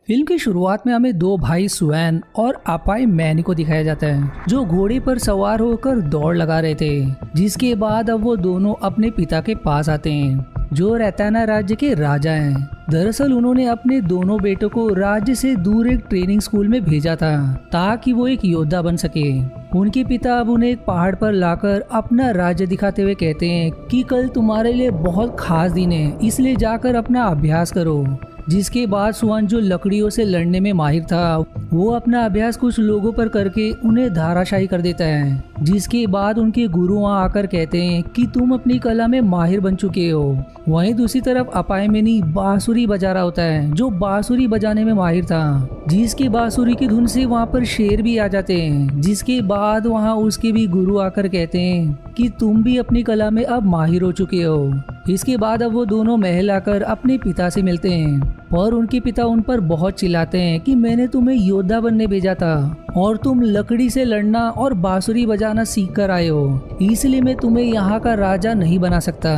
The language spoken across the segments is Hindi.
फिल्म की शुरुआत में हमें दो भाई सुएन और अपाई मैनी को दिखाया जाता है जो घोड़े पर सवार होकर दौड़ लगा रहे थे। जिसके बाद अब वो दोनों अपने पिता के पास आते हैं जो रैताना राज्य के राजा हैं। दरअसल उन्होंने अपने दोनों बेटों को राज्य से दूर एक ट्रेनिंग स्कूल में भेजा था ताकि वो एक योद्धा बन सके। उनके पिता अब उन्हें एक पहाड़ पर लाकर अपना राज्य दिखाते हुए कहते हैं कि कल तुम्हारे लिए बहुत खास दिन है, इसलिए जाकर अपना अभ्यास करो। जिसके बाद सुआन जो लकड़ियों से लड़ने में माहिर था वो अपना अभ्यास कुछ लोगों पर करके उन्हें धाराशायी कर देता है। जिसके बाद उनके गुरु वहाँ आकर कहते हैं कि तुम अपनी कला में माहिर बन चुके हो। वहीं दूसरी तरफ अपाई मैनी बांसुरी बजा रहा होता है जो बांसुरी बजाने में माहिर था। जिसके बांसुरी की धुन से वहाँ पर शेर भी आ जाते हैं। जिसके बाद वहाँ उसके भी गुरु आकर कहते हैं कि तुम भी अपनी कला में अब माहिर हो चुके हो। इसके बाद अब वो दोनों महल आकर अपने पिता से मिलते हैं और उनके पिता उन पर बहुत चिल्लाते हैं कि मैंने तुम्हें योद्धा बनने भेजा था और तुम लकड़ी से लड़ना और बांसुरी बजाना सीख कर आए हो, इसलिए मैं तुम्हें यहाँ का राजा नहीं बना सकता।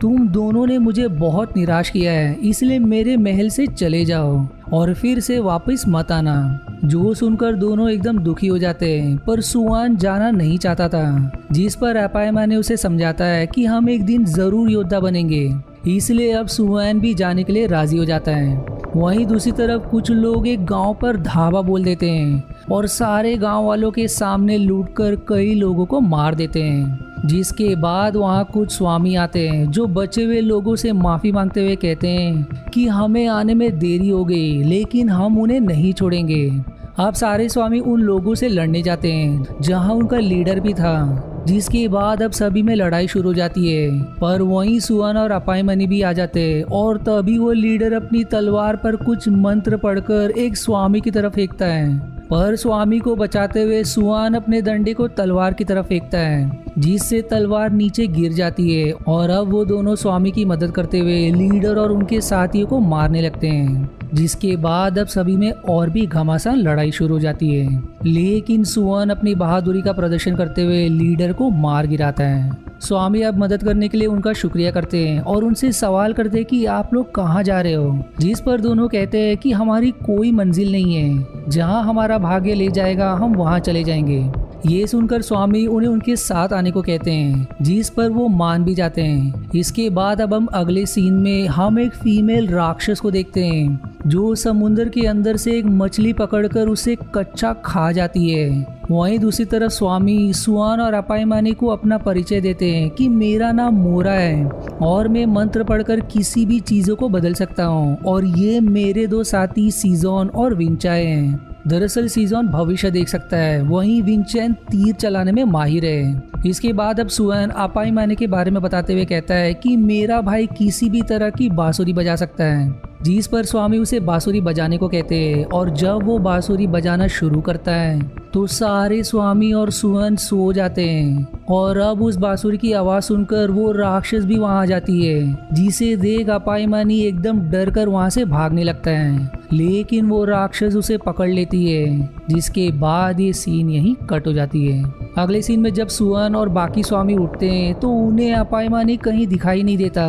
तुम दोनों ने मुझे बहुत निराश किया है, इसलिए मेरे महल से चले जाओ और फिर से वापस मत आना। जो सुनकर दोनों एकदम दुखी हो जाते हैं पर सुआन जाना नहीं चाहता था। जिस पर अपायमा ने उसे समझाता है कि हम एक दिन जरूर योद्धा बनेंगे, इसलिए अब सुआन भी जाने के लिए राजी हो जाता है। वहीं दूसरी तरफ कुछ लोग एक गांव पर धावा बोल देते हैं और सारे गांव वालों के सामने लूटकर कई लोगों को मार देते हैं। जिसके बाद वहां कुछ स्वामी आते हैं जो बचे हुए लोगों से माफी मांगते हुए कहते हैं कि हमें आने में देरी हो गई लेकिन हम उन्हें नहीं छोड़ेंगे। अब सारे स्वामी उन लोगों से लड़ने जाते हैं जहां उनका लीडर भी था। जिसके बाद अब सभी में लड़ाई शुरू हो जाती है पर वहीं सुआन और अपाई मैनी भी आ जाते हैं और तभी वो लीडर अपनी तलवार पर कुछ मंत्र पढ़कर एक स्वामी की तरफ फेंकता है। पर स्वामी को बचाते हुए सुआन अपने डंडे को तलवार की तरफ फेंकता है जिससे तलवार नीचे गिर जाती है और अब वो दोनों स्वामी की मदद करते हुए लीडर और उनके साथियों को मारने लगते हैं। जिसके बाद अब सभी में और भी घमासान लड़ाई शुरू हो जाती है लेकिन सुआन अपनी बहादुरी का प्रदर्शन करते हुए लीडर को मार गिराता है। स्वामी अब मदद करने के लिए उनका शुक्रिया करते हैं और उनसे सवाल करते हैं कि आप लोग कहाँ जा रहे हो। जिस पर दोनों कहते हैं कि हमारी कोई मंजिल नहीं है, जहाँ हमारा भाग्य ले जाएगा हम वहाँ चले जाएंगे। ये सुनकर स्वामी उन्हें उनके साथ आने को कहते हैं जिस पर वो मान भी जाते हैं। इसके बाद अब हम अगले सीन में हम एक फीमेल राक्षस को देखते हैं जो समुद्र के अंदर से एक मछली पकड़कर उसे कच्चा खा जाती है। वहीं दूसरी तरफ स्वामी सुआन और अपाई मैनी को अपना परिचय देते हैं कि मेरा नाम मोरा है और मैं मंत्र पढ़कर किसी भी चीजों को बदल सकता हूँ और ये मेरे दो साथी सीजोन और विंचाई हैं। दरअसल सीजोन भविष्य देख सकता है, वहीं विंचेन तीर चलाने में माहिर है। इसके बाद अब सुएन अपाई मैनी के बारे में बताते हुए कहता है कि मेरा भाई किसी भी तरह की बांसुरी बजा सकता है। जिस पर स्वामी उसे बांसुरी बजाने को कहते हैं और जब वो बांसुरी बजाना शुरू करता है तो सारे स्वामी और सुएन सो जाते हैं और अब उस बांसुरी की आवाज सुनकर वो राक्षस भी वहां आ जाती है। जिसे देख अपाई मैनी एकदम डर कर वहां से भागने लगता है लेकिन वो राक्षस उसे पकड़ लेती है। जिसके बाद ये सीन यहीं कट हो जाती है। अगले सीन में जब सुआन और बाकी स्वामी उठते हैं तो उन्हें अपाई मैनी कहीं दिखाई नहीं देता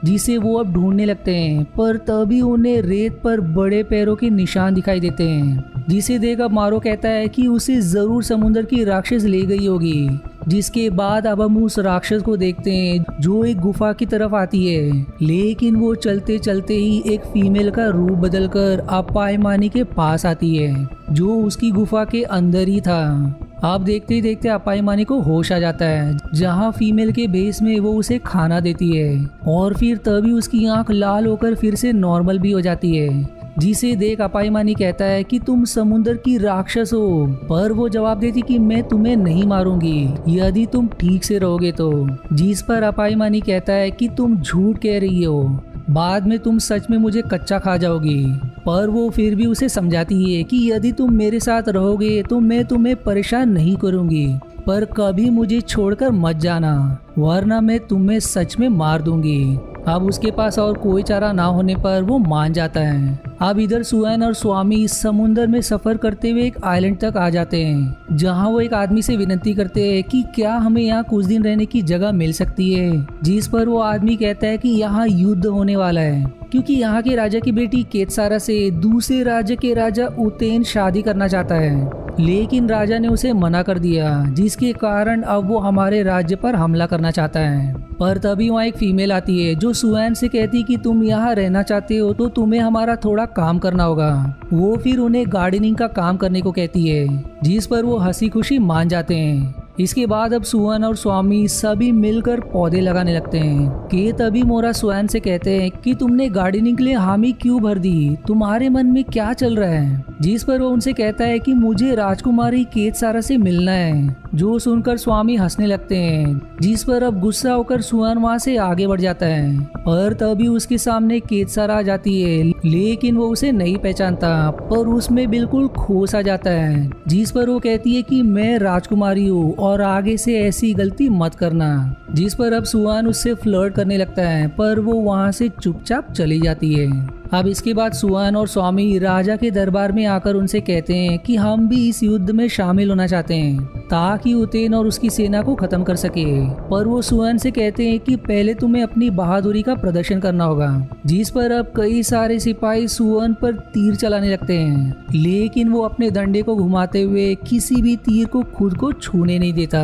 जिसे वो अब ढूंढने लगते हैं पर तभी उन्हें रेत पर बड़े पैरों के निशान दिखाई देते हैं। जिसे देख अब मारो कहता है कि उसे जरूर समुद्र की राक्षस ले गई होगी। जिसके बाद अब हम उस राक्षस को देखते हैं जो एक गुफा की तरफ आती है लेकिन वो चलते चलते ही एक फीमेल का रूप बदलकर अपाई मैनी के पास आती है जो उसकी गुफा के अंदर ही था। आप देखते ही देखते अपाई मैनी को होश आ जाता है जहां फीमेल के भेस में वो उसे खाना देती है और फिर तभी उसकी आंख लाल होकर फिर से नॉर्मल भी हो जाती है। जिसे देख अपाई मैनी कहता है कि तुम समुद्र की राक्षस हो पर वो जवाब देती कि मैं तुम्हें नहीं मारूंगी यदि तुम ठीक से रहोगे तो। जिस पर अपाई मैनी कहता है कि तुम झूठ कह रही हो, बाद में तुम सच में मुझे कच्चा खा जाओगी। पर वो फिर भी उसे समझाती है कि यदि तुम मेरे साथ रहोगे तो मैं तुम्हें परेशान नहीं करूंगी पर कभी मुझे छोड़कर मत जाना वरना मैं तुम्हें सच में मार दूंगी। अब उसके पास और कोई चारा ना होने पर वो मान जाता है। अब इधर सुएन और स्वामी समुद्र में सफर करते हुए एक आइलैंड तक आ जाते हैं जहां वो एक आदमी से विनती करते हैं कि क्या हमें यहाँ कुछ दिन रहने की जगह मिल सकती है। जिस पर वो आदमी कहता है कि यहाँ युद्ध होने वाला है क्योंकि यहाँ के राजा की बेटी केतसारा से दूसरे राज्य के राजा उतेन शादी करना चाहता है, लेकिन राजा ने उसे मना कर दिया, जिसके कारण अब वो हमारे राज्य पर हमला करना चाहता है। पर तभी वहाँ एक फीमेल आती है जो सुएन से कहती कि तुम यहाँ रहना चाहते हो तो तुम्हें हमारा थोड़ा काम करना होगा। वो फिर उन्हें गार्डनिंग का काम करने को कहती है, जिस पर वो हंसी खुशी मान जाते हैं। इसके बाद अब सुअन और स्वामी सभी मिलकर पौधे लगाने लगते हैं कि तभी मोरा सुअन से कहते हैं कि तुमने गार्डनिंग के लिए हामी क्यों भर दी, तुम्हारे मन में क्या चल रहा है। जिस पर वो उनसे कहता है कि मुझे राजकुमारी केतसारा से मिलना है। जो सुनकर स्वामी हंसने लगते हैं, जिस पर अब गुस्सा होकर सुअन वहाँ से आगे बढ़ जाता है। पर तभी उसके सामने केतसारा आ जाती है, लेकिन वो उसे नहीं पहचानता, पर उसमें बिल्कुल खो सा जाता है। जिस पर वो कहती है कि मैं राजकुमारी हूँ और आगे से ऐसी गलती मत करना। जिस पर अब सुअन उससे फ्लर्ट करने लगता है, पर वो वहाँ से चुपचाप चली जाती है। अब इसके बाद सुअन और स्वामी राजा के दरबार में आकर उनसे कहते हैं कि हम भी इस युद्ध में शामिल होना चाहते हैं ताकि उतेन और उसकी सेना को खत्म कर सके। पर वो सुअन से कहते हैं कि पहले तुम्हें अपनी बहादुरी का प्रदर्शन करना होगा। जिस पर अब कई सारे सिपाही सुअन पर तीर चलाने लगते हैं, लेकिन वो अपने डंडे को घुमाते हुए किसी भी तीर को खुद को छूने नहीं देता,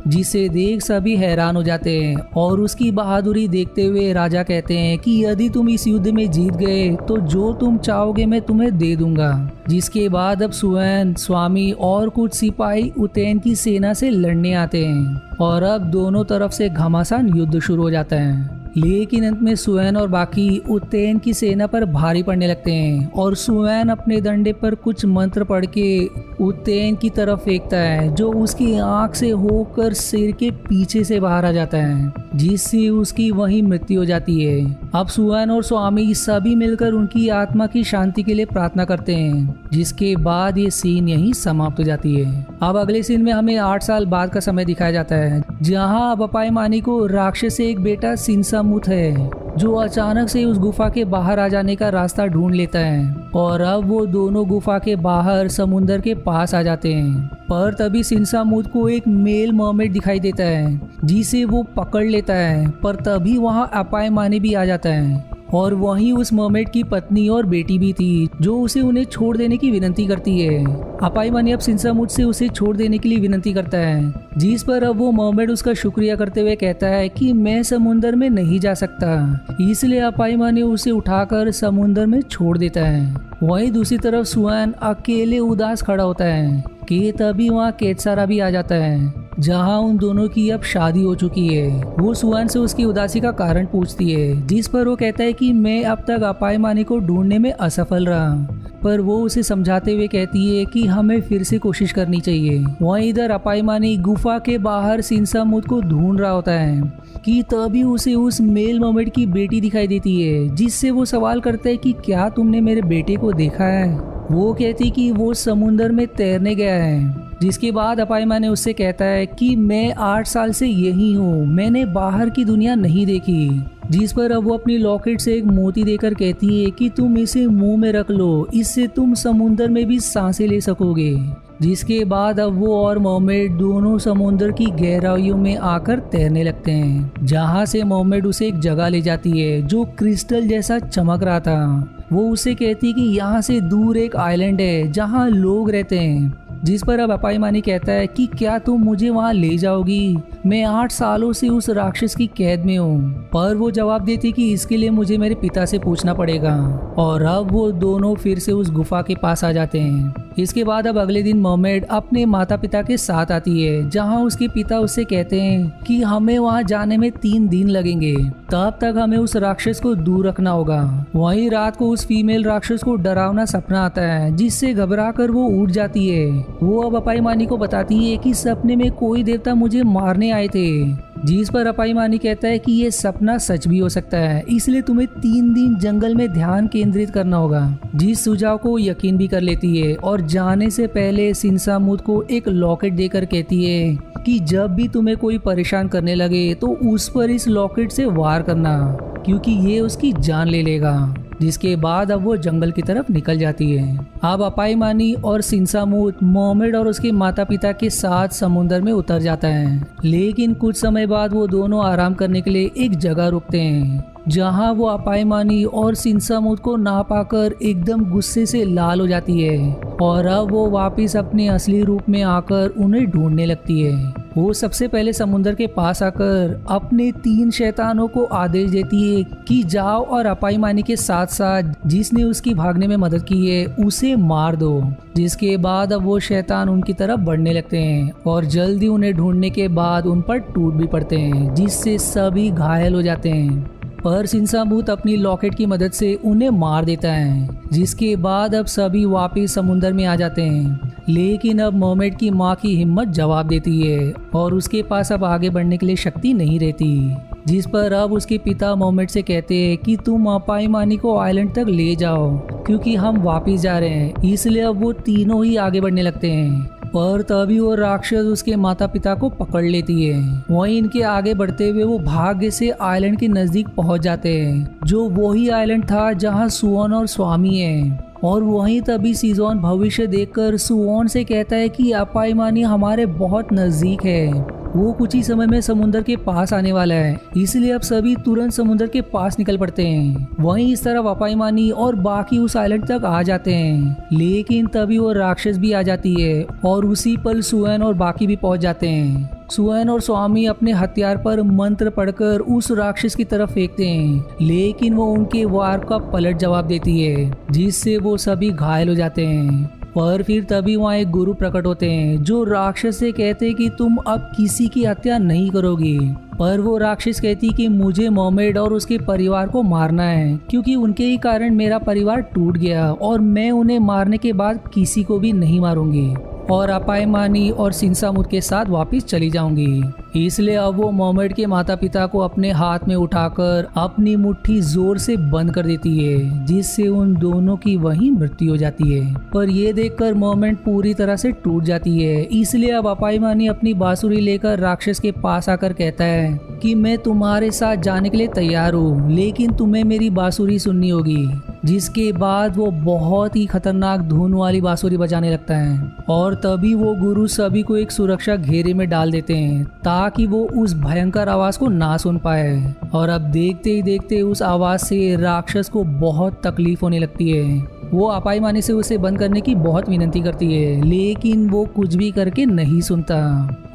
जिसे देख सभी हैरान हो जाते हैं। और उसकी बहादुरी देखते हुए राजा कहते हैं कि यदि तुम इस युद्ध में जीत गए तो जो तुम चाहोगे मैं तुम्हें दे दूंगा। जिसके बाद अब सुअन, स्वामी और कुछ सिपाही उतेन की सेना से लड़ने आते हैं और अब दोनों तरफ से घमासान युद्ध शुरू हो जाता है। लेकिन अंत में सुअन और बाकी उतेन की सेना पर भारी पड़ने लगते हैं और सुअन अपने डंडे पर कुछ मंत्र पढ़ के उतेन की तरफ फेंकता है, जो उसकी आंख से होकर सिर के पीछे से बाहर आ जाता है, जिससे उसकी वहीं मृत्यु हो जाती है। अब सुअन और स्वामी सभी मिलकर उनकी आत्मा की शांति के लिए प्रार्थना करते हैं, जिसके बाद ये सीन यहीं समाप्त हो जाती है। अब अगले सीन में हमें 8 साल बाद का समय दिखाया जाता है, जहाँ बपाई मानी को राक्षस से एक बेटा सिंसामुत है, जो अचानक से उस गुफा के बाहर आ जाने का रास्ता ढूंढ लेता है। और अब वो दोनों गुफा के बाहर समुंदर के पास आ जाते हैं। पर तभी सिंसामुत को एक मेल मर्मेड दिखाई देता है, जिसे वो पकड़ लेता है। पर तभी वहाँ अपाय मानी भी आ जाता है और वहीं उस मर्मेड की पत्नी और बेटी भी थी, जो उसे उन्हें छोड़ देने की विनती करती है। अपाई मानी अब सिंसामुत से उसे छोड़ देने के लिए विनती करता है, जिस पर अब वो मर्मेड उसका शुक्रिया करते हुए कहता है कि मैं समुंदर में नहीं जा सकता। इसलिए अपाई मानी उसे उठाकर समुंदर में छोड़ देता है। वहीं दूसरी तरफ सुअन अकेले उदास खड़ा होता है कि तभी वहाँ केतसारा भी आ जाता है, जहाँ उन दोनों की अब शादी हो चुकी है। वो सुअन से उसकी उदासी का कारण पूछती है, जिस पर वो कहता है कि मैं अब तक अपाई मानी को ढूंढने में असफल रहा। पर वो उसे समझाते हुए कहती है कि हमें फिर से कोशिश करनी चाहिए। वहीं इधर अपाई मानी गुफा के बाहर सिंसामुत को ढूंढ रहा होता है कि तभी उसे उस मेल मर्मेड की बेटी दिखाई देती है, जिससे वो सवाल करता है कि क्या तुमने मेरे बेटे को देखा है। वो कहती कि वो समुंदर में तैरने गया है। जिसके बाद अपाई मानी उससे कहता है कि मैं 8 साल से यही हूँ, मैंने बाहर की दुनिया नहीं देखी। जिस पर अब वो अपनी लॉकेट से एक मोती देकर कहती है कि तुम इसे मुंह में रख लो, इससे तुम समुंदर में भी सांसें ले सकोगे। जिसके बाद अब वो और मर्मेड दोनों समुंदर की गहराइयों में आकर तैरने लगते हैं, जहाँ से मर्मेड उसे एक जगह ले जाती है जो क्रिस्टल जैसा चमक रहा था। वो उसे कहती कि यहाँ से दूर एक आइलैंड है जहाँ लोग रहते हैं। जिस पर अब अपाई मानी कहता है कि क्या तुम मुझे वहाँ ले जाओगी, मैं 8 सालों से उस राक्षस की कैद में हूँ। पर वो जवाब देती कि इसके लिए मुझे मेरे पिता से पूछना पड़ेगा। और अब वो दोनों फिर से उस गुफा के पास आ जाते हैं। इसके बाद अब अगले दिन मर्मेड अपने माता पिता के साथ आती है, जहाँ उसके पिता उससे कहते हैं कि हमें वहाँ जाने में 3 दिन लगेंगे, तब तक हमें उस राक्षस को दूर रखना होगा। वहीं रात को उस फीमेल राक्षस को डरावना सपना आता है, जिससे घबरा कर वो उठ जाती है। वो अब अपाई मानी को बताती है कि सपने में कोई देवता मुझे मारने आए थे। जिस पर अपाई मानी कहता है कि ये सपना सच भी हो सकता है, इसलिए तुम्हें 3 दिन जंगल में ध्यान केंद्रित करना होगा। जिस सुझाव को यकीन भी कर लेती है और जाने से पहले सिंसामुत को एक लॉकेट देकर कहती है कि जब भी तुम्हें कोई परेशान करने लगे तो उस पर इस लॉकेट से वार करना, क्योंकि ये उसकी जान ले लेगा। जिसके बाद अब वो जंगल की तरफ निकल जाती है। अब अपाई मानी और सिंसामुत मर्मेड और उसके माता पिता के साथ समुंदर में उतर जाता है। लेकिन कुछ समय बाद वो दोनों आराम करने के लिए एक जगह रुकते हैं। जहां वो अपायमानी और सिंसामुत को ना पाकर एकदम गुस्से से लाल हो जाती है और अब वो वापस अपने असली रूप में आकर उन्हें ढूंढने लगती है। वो सबसे पहले समुंदर के पास आकर अपने 3 शैतानों को आदेश देती है कि जाओ और अपायमानी के साथ साथ जिसने उसकी भागने में मदद की है उसे मार दो। जिसके बाद अब वो शैतान उनकी तरफ बढ़ने लगते हैं और जल्दी उन्हें ढूंढने के बाद उन पर टूट भी पड़ते हैं, जिससे सभी घायल हो जाते हैं। पर सिंसामुत अपनी लॉकेट की मदद से उन्हें मार देता है, जिसके बाद अब सभी वापस समुंदर में आ जाते हैं। लेकिन अब मर्मेड की माँ की हिम्मत जवाब देती है और उसके पास अब आगे बढ़ने के लिए शक्ति नहीं रहती, जिस पर अब उसके पिता मर्मेड से कहते हैं कि तुम अपायमानी को आइलैंड तक ले जाओ क्योंकि हम वापस जा रहे हैं। इसलिए अब वो तीनों ही आगे बढ़ने लगते हैं। पर तभी वो राक्षस उसके माता पिता को पकड़ लेती है। वहीं इनके आगे बढ़ते हुए वो भाग्य से आइलैंड के नजदीक पहुंच जाते हैं, जो वही आइलैंड था जहां सुओन और स्वामी हैं। और वहीं तभी सीजोन भविष्य देखकर सुओन से कहता है कि अपायमानी हमारे बहुत नजदीक है, वो कुछ ही समय में समुद्र के पास आने वाला है। इसलिए अब सभी तुरंत समुद्र के पास निकल पड़ते हैं। वहीं इस तरफ अपायमानी और बाकी उस आइलैंड तक आ जाते हैं। लेकिन तभी वो राक्षस भी आ जाती है और उसी पल सुएन और बाकी भी पहुंच जाते हैं। सुएन और स्वामी अपने हथियार पर मंत्र पढ़कर उस राक्षस की तरफ फेंकते हैं, लेकिन वो उनके वार का पलट जवाब देती है, जिससे वो सभी घायल हो जाते हैं। पर फिर तभी वहाँ एक गुरु प्रकट होते हैं जो राक्षस से कहते हैं कि तुम अब किसी की हत्या नहीं करोगे। पर वो राक्षस कहती कि मुझे मर्मेड और उसके परिवार को मारना है क्योंकि उनके ही कारण मेरा परिवार टूट गया और मैं उन्हें मारने के बाद किसी को भी नहीं मारूंगी और अपायमानी और सिंसामुत के साथ वापस चली जाऊंगी। इसलिए अब वो मर्मेड के माता पिता को अपने हाथ में उठाकर अपनी मुट्ठी जोर से बंद कर देती है, जिससे उन दोनों की वहीं मृत्यु हो जाती है। पर ये देखकर मर्मेड पूरी तरह से टूट जाती है। इसलिए अब अपायमानी अपनी बांसुरी लेकर राक्षस के पास आकर कहता है कि मैं तुम्हारे साथ जाने के लिए तैयार हूँ, लेकिन तुम्हें मेरी बांसुरी सुननी होगी। जिसके बाद वो बहुत ही खतरनाक धुन वाली बांसुरी बजाने लगता है और तभी वो गुरु सभी को एक सुरक्षा घेरे में डाल देते हैं ताकि वो उस भयंकर आवाज को ना सुन पाए। और अब देखते ही देखते उस आवाज से राक्षस को बहुत तकलीफ होने लगती है। वो अपायमानी से उसे बंद करने की बहुत विनती करती है, लेकिन वो कुछ भी करके नहीं सुनता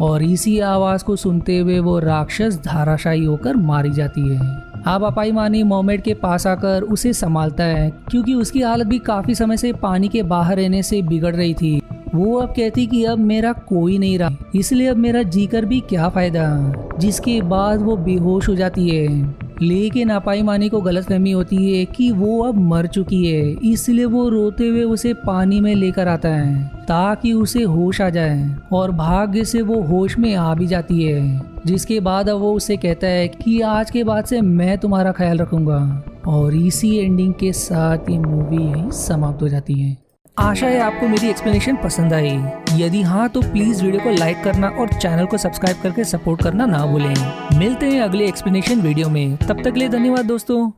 और इसी आवाज को सुनते हुए वो राक्षस धराशायी होकर मारी जाती है। अब अपायमानी मर्मेड के पास आकर उसे संभालता है क्योंकि उसकी हालत भी काफी समय से पानी के बाहर रहने से बिगड़ रही थी। वो अब कहती कि अब मेरा कोई नहीं रहा, इसलिए अब मेरा जीकर भी क्या फायदा। जिसके बाद वो बेहोश हो जाती है। लेकिन अपायमानी को गलतफहमी होती है कि वो अब मर चुकी है, इसलिए वो रोते हुए उसे पानी में लेकर आता है ताकि उसे होश आ जाए और भाग्य से वो होश में आ भी जाती है। जिसके बाद अब वो उसे कहता है कि आज के बाद से मैं तुम्हारा ख्याल रखूंगा। और इसी एंडिंग के साथ ये मूवी यहीं समाप्त हो जाती है। आशा है आपको मेरी एक्सप्लेनेशन पसंद आई। यदि हाँ तो प्लीज वीडियो को लाइक करना और चैनल को सब्सक्राइब करके सपोर्ट करना ना भूलें। मिलते हैं अगले एक्सप्लेनेशन वीडियो में, तब तक के लिए धन्यवाद दोस्तों।